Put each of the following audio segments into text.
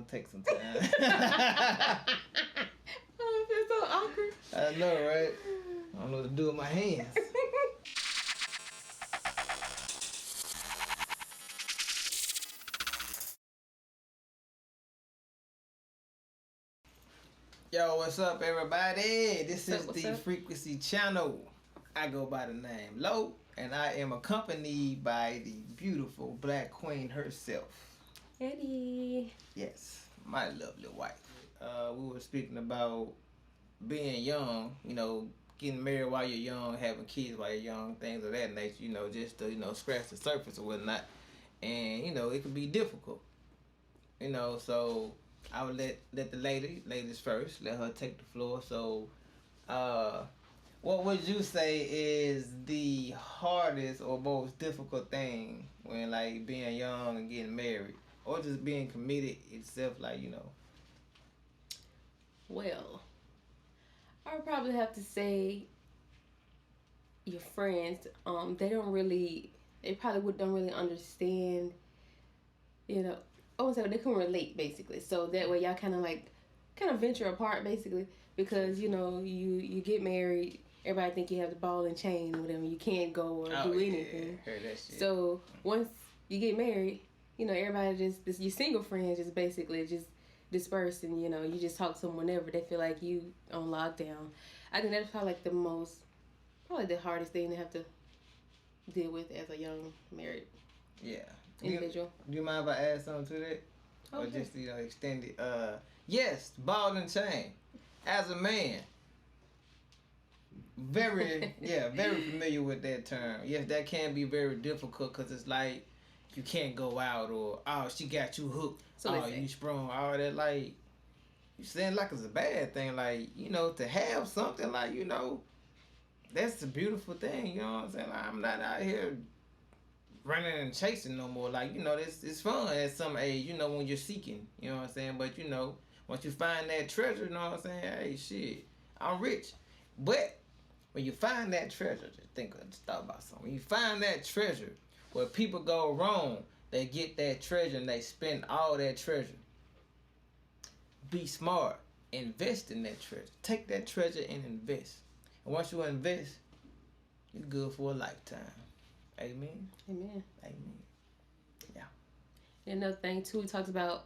take some time. Oh, it feels so awkward. I know, right? I don't know what to do with my hands. Yo, what's up, everybody? This is the Frequensee channel. I go by the name l.o.w, and I am accompanied by the beautiful black queen herself. Eddie. Yes, my lovely wife. We were speaking about being young, getting married while you're young, having kids while you're young, things of that nature, just to, scratch the surface or whatnot. And, it can be difficult. So I would let the ladies first, let her take the floor. So, what would you say is the hardest or most difficult thing when, like, being young and getting married, or just being committed itself, Well, I would probably have to say your friends. They probably don't really understand. I won't say they can relate basically. So that way y'all kind of venture apart basically, because you get married. Everybody think you have the ball and chain or whatever. You can't go or do anything. Heard that shit. So once you get married, everybody your single friends just basically just disperse, and you just talk to them whenever they feel like you on lockdown. I think that's probably probably the hardest thing to have to deal with as a young married individual. Do you mind if I add something to that? Okay. Or just extend it? Yes, ball and chain. As a man, very familiar with that term. Yes, that can be very difficult because it's like you can't go out, or she got you hooked. So you sprung all that, you saying it's a bad thing, to have something that's a beautiful thing. You know what I'm saying? I'm not out here running and chasing no more. It's fun at some age, when you're seeking. You know what I'm saying? But once you find that treasure, you know what I'm saying? Hey, shit, I'm rich. But when you find that treasure, just thought about something. When you find that treasure, where people go wrong, they get that treasure and they spend all that treasure. Be smart. Invest in that treasure. Take that treasure and invest. And once you invest, you're good for a lifetime. Amen. Amen. Amen. Yeah. And another thing too, we talked about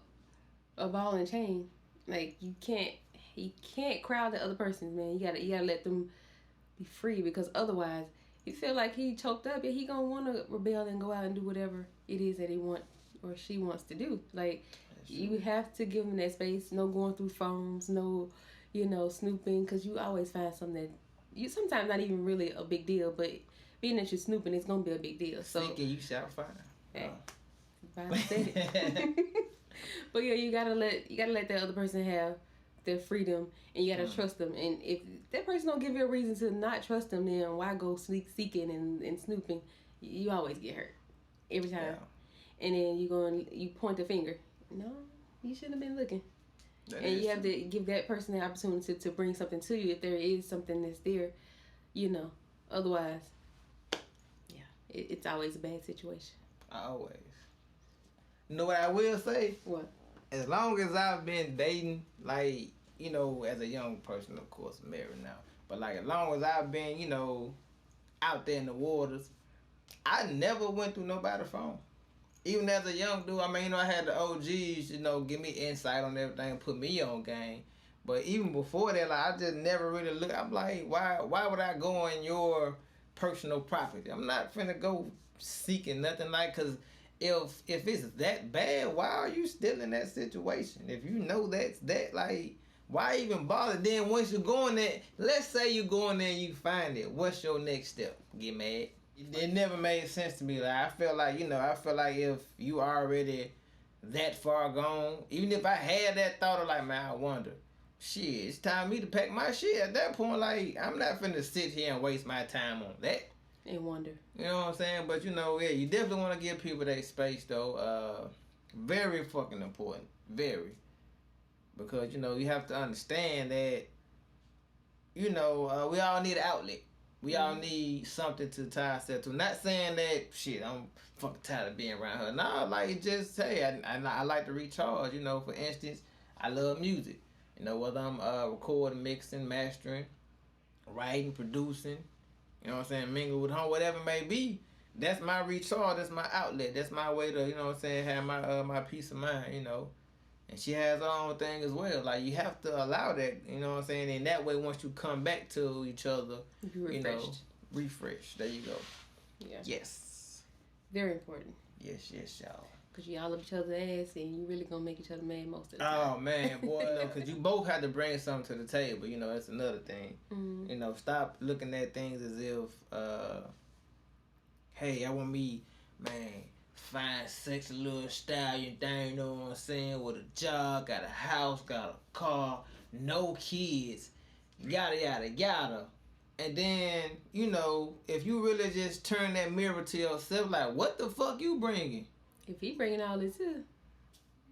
a ball and chain. You can't crowd the other person, man. You gotta let them be free, because otherwise you feel like he choked up and he gonna want to rebel and go out and do whatever it is that he want or she wants to do. You have to give them that space. No going through phones. No, snooping, because you always find something that you sometimes not even really a big deal, but being that you're snooping, it's gonna be a big deal. So thinking you shall find. Hey, Bible said it. But yeah, you gotta let that other person have their freedom, and you gotta trust them. And if that person don't give you a reason to not trust them, then why go seeking and snooping? You always get hurt every time. Yeah. And then you point the finger. No, you shouldn't have been looking. And you have to give that person the opportunity to bring something to you if there is something that's there. Otherwise, yeah, it's always a bad situation. Always. You know what I will say? What? As long as I've been dating, as a young person, of course, I'm married now. But as long as I've been, out there in the waters, I never went through nobody's phone. Even as a young dude, I had the OGs, give me insight on everything, put me on game. But even before that, I just never really looked. I'm like, why would I go on your personal property? I'm not finna go seeking nothing, because if it's that bad, why are you still in that situation? If you know that's that, why even bother? Then once you go in there, let's say you go in there and you find it, what's your next step? Get mad? It never made sense to me. I feel like if you already that far gone, even if I had that thought of man, I wonder, shit, it's time for me to pack my shit. At that point, I'm not finna sit here and waste my time on that. And wonder. You know what I'm saying? But you definitely want to give people their space though. Very fucking important. Very. Because you have to understand that we all need an outlet. We all need something to tie ourselves to. Not saying that shit, I'm fucking tired of being around her. Nah, like just hey, I like to recharge. You know, for instance, I love music. You know, whether I'm recording, mixing, mastering, writing, producing. You know what I'm saying? Mingle with home, whatever it may be. That's my recharge. That's my outlet. That's my way to, you know what I'm saying, have my peace of mind. You know. And she has her own thing as well. Like, you have to allow that, you know what I'm saying? And that way, once you come back to each other, you know, refresh. There you go. Yeah. Yes. Very important. Yes, y'all. Because you all up each other's ass and you really going to make each other mad most of the time. Oh, man, boy. You know, because you both have to bring something to the table. You know, that's another thing. Mm-hmm. You know, stop looking at things as if, hey, I want me, man, fine, sexy little stallion thing, you know what I'm saying, with a job, got a house, got a car, no kids, yada, yada, yada. And then, you know, if you really just turn that mirror to yourself, like, what the fuck you bringing? If he bringing all this too,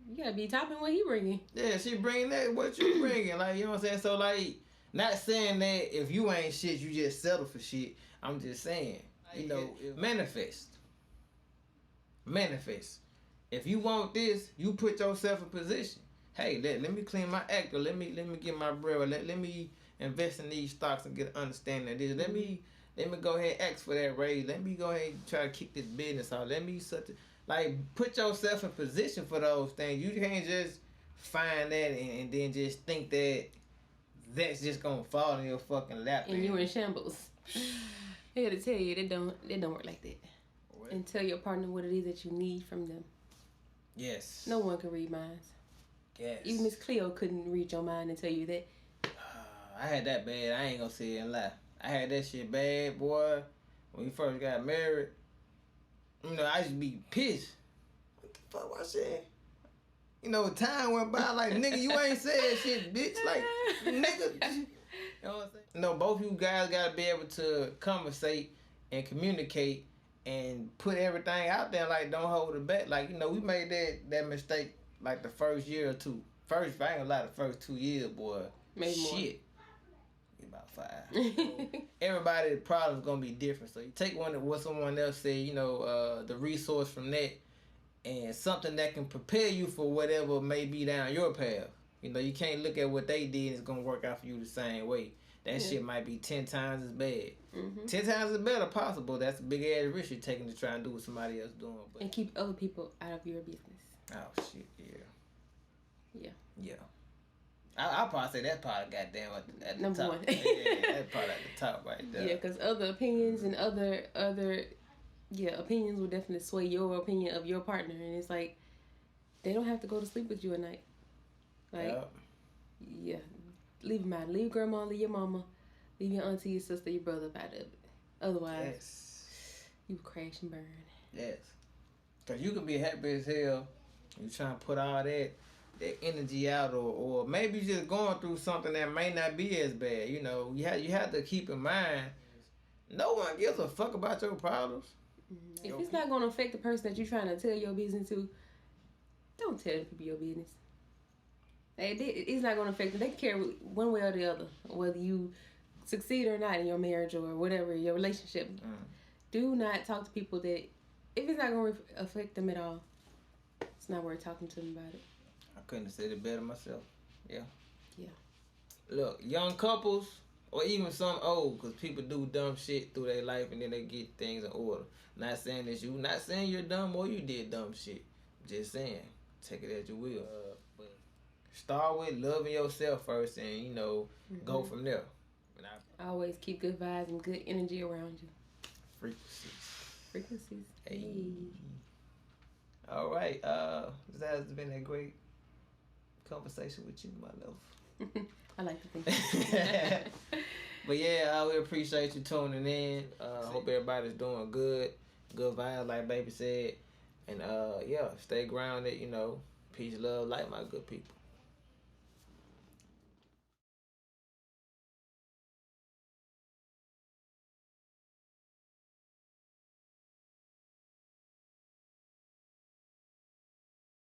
you gotta be topping what he bringing. Yeah, she bringing that, what you bringing, like, you know what I'm saying? So, like, not saying that if you ain't shit, you just settle for shit. I'm just saying, you know, manifest. If you want this, you put yourself in position. Hey, let me clean my act, or let me get my bread, or let me invest in these stocks and get an understanding of this. Let me go ahead and ask for that raise. Let me go ahead and try to kick this business out. Let me put yourself in position for those things. You can't just find that and then just think that that's just gonna fall in your fucking lap. And you in shambles. I gotta tell you, it don't work like that. And tell your partner what it is that you need from them. Yes. No one can read minds. Yes. Even Miss Cleo couldn't read your mind and tell you that. I had that bad. I ain't gonna say it and lie. I had that shit bad, boy. When we first got married, you know, I used to be pissed. What the fuck was I saying? You know, time went by, like, nigga, you ain't said shit, bitch. Like, nigga. You know what I'm saying? No, both you guys gotta be able to conversate and communicate and put everything out there, like, don't hold it back. Like, you know, we made that mistake, like, the first year or two. I ain't gonna lie, the first 2 years, boy. Maybe shit. About 5. So everybody's problem's gonna be different. So you take one of what someone else said, you know, the resource from that, and something that can prepare you for whatever may be down your path. You know, you can't look at what they did and it's gonna work out for you the same way. That shit might be 10 times as bad. Mm-hmm. 10 times as better possible. That's a big ass risk you're taking to try and do what somebody else doing. But and keep other people out of your business. Oh shit, yeah. Yeah. I'll probably say that's probably goddamn at the Number top. one. Yeah, that's probably at the top right there. Yeah, because other opinions and other opinions will definitely sway your opinion of your partner, and it's like they don't have to go to sleep with you at night. Like, yeah, leave them out. Leave grandma, leave your mama, leave your auntie, your sister, your brother out of it. Otherwise, you crash and burn. Yes, because you can be happy as hell. You trying to put all that energy out, or maybe you're just going through something that may not be as bad. You know, you have to keep in mind, no one gives a fuck about your problems. If it's not going to affect the person that you're trying to tell your business to, don't tell people your business. It's not going to affect them. They care one way or the other, whether you succeed or not in your marriage or whatever, your relationship. Do not talk to people that, if it's not going to affect them at all, it's not worth talking to them about it. I couldn't have said it better myself. Yeah. Look, young couples, or even some old, because people do dumb shit through their life and then they get things in order. Not saying it's you. Not saying you're dumb or you did dumb shit. Just saying, take it as you will. But start with loving yourself first, and you know, go from there. Always keep good vibes and good energy around you. Frequencies. Hey. All right. This has been a great conversation with you, my love. I like to think. But yeah, we appreciate you tuning in. Hope everybody's doing good. Good vibes, like baby said. And stay grounded, you know. Peace, love, light, my good people.